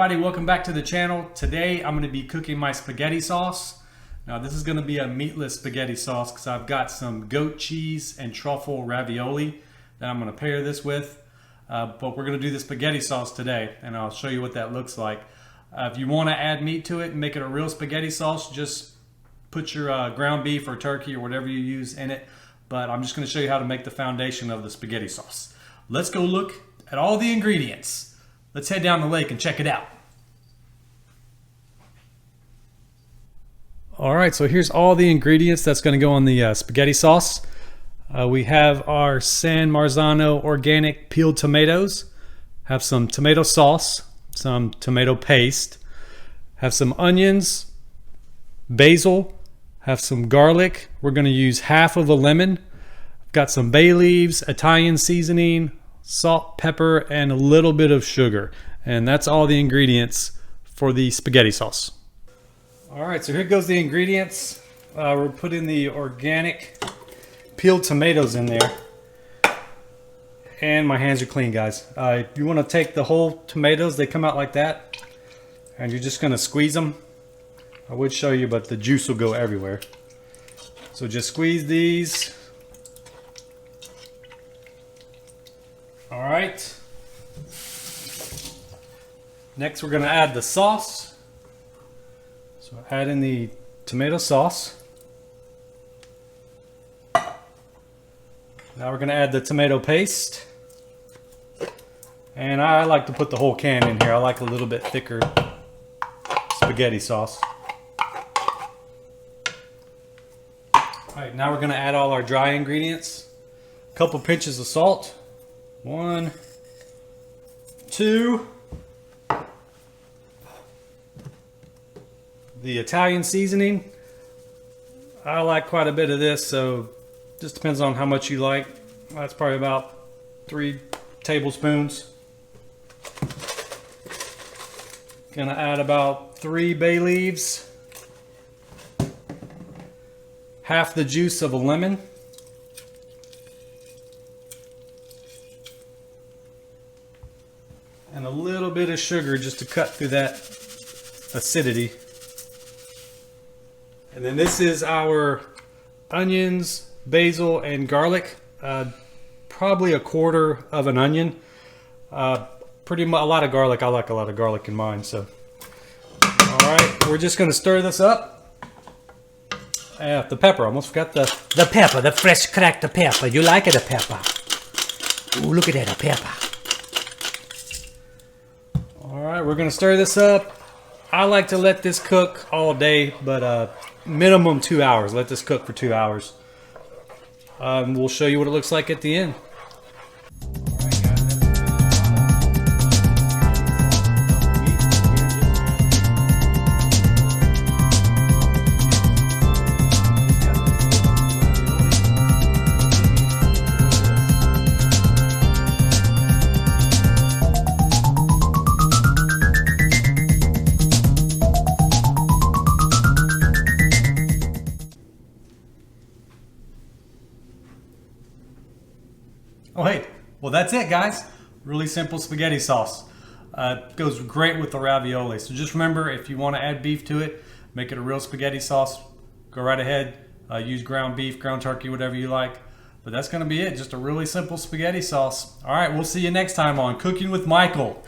everybody, welcome back to the channel. Today I'm going to be cooking my spaghetti sauce. Now this is going to be a meatless spaghetti sauce because I've got some goat cheese and truffle ravioli that I'm going to pair this with. But we're going to do the spaghetti sauce today and I'll show you what that looks like. If you want to add meat to it and make it a real spaghetti sauce, just put your ground beef or turkey or whatever you use in it. But I'm just going to show you how to make the foundation of the spaghetti sauce. Let's go look at all the ingredients. Let's head down the lake and check it out. All right, so here's all the ingredients that's going to go on the spaghetti sauce. We have our San Marzano organic peeled tomatoes, have some tomato sauce, some tomato paste, have some onions, basil, have some garlic. We're going to use half of a lemon. I've got some bay leaves, Italian seasoning, salt, pepper, and a little bit of sugar. And that's all the ingredients for the spaghetti sauce. All right, so here goes the ingredients. We're putting the organic peeled tomatoes in there. And my hands are clean, guys. You want to take the whole tomatoes, they come out like that. And you're just going to squeeze them. I would show you, but the juice will go everywhere. So just squeeze these. All right. Next, we're going to add the sauce. So add in the tomato sauce. Now we're going to add the tomato paste. And I like to put the whole can in here. I like a little bit thicker spaghetti sauce. All right, now we're going to add all our dry ingredients. A couple pinches of salt. 1, 2. The Italian seasoning. I like quite a bit of this, so just depends on how much you like. That's probably about 3 tablespoons. Gonna add about 3 bay leaves. Half the juice of a lemon. And a little bit of sugar just to cut through that acidity. And then this is our onions, basil, and garlic. Probably a quarter of an onion. Pretty much a lot of garlic. I like a lot of garlic in mine. So, all right, we're just going to stir this up. The pepper. Almost forgot the pepper, the fresh cracked pepper. You like it, a pepper? Ooh, look at that, a pepper. All right, we're going to stir this up. I like to let this cook all day, but minimum 2 hours. Let this cook for 2 hours. We'll show you what it looks like at the end. Oh hey, well that's it guys. Really simple spaghetti sauce. Goes great with the ravioli. So just remember, if you want to add beef to it, make it a real spaghetti sauce, go right ahead. Use ground beef, ground turkey, whatever you like. But that's going to be it, just a really simple spaghetti sauce. All right, we'll see you next time on Cooking with Michael.